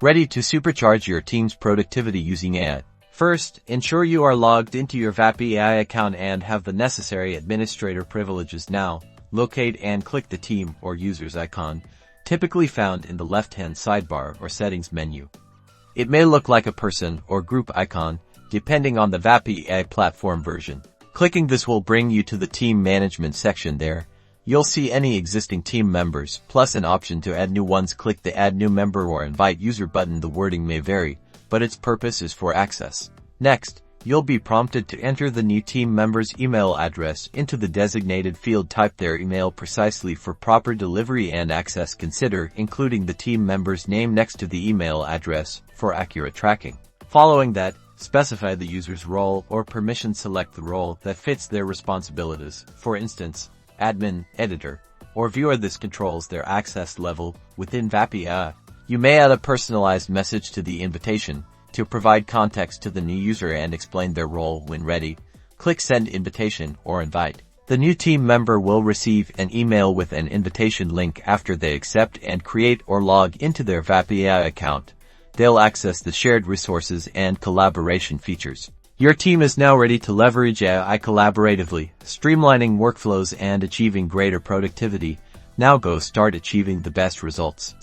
Ready to supercharge your team's productivity using AI? First, ensure you are logged into your Vapi Ai account and have the necessary administrator privileges now. Locate and click the team or users icon, typically found in the left-hand sidebar or settings menu. It may look like a person or group icon, depending on the Vapi Ai platform version. Clicking this will bring you to the team management section. There, you'll see any existing team members, plus an option to add new ones. Click the Add New Member or Invite User button. The wording may vary, but its purpose is for access. Next, you'll be prompted to enter the new team member's email address into the designated field. Type their email precisely for proper delivery and access. Consider including the team member's name next to the email address for accurate tracking. Following that, specify the user's role or permission. Select the role that fits their responsibilities. For instance, admin, editor, or viewer. This controls their access level within Vapi Ai. You may add a personalized message to the invitation to provide context to the new user and explain their role. When ready, click Send Invitation or Invite. The new team member will receive an email with an invitation link after they accept and create or log into their Vapi Ai account. They'll access the shared resources and collaboration features. Your team is now ready to leverage AI collaboratively, streamlining workflows and achieving greater productivity. Now go start achieving the best results.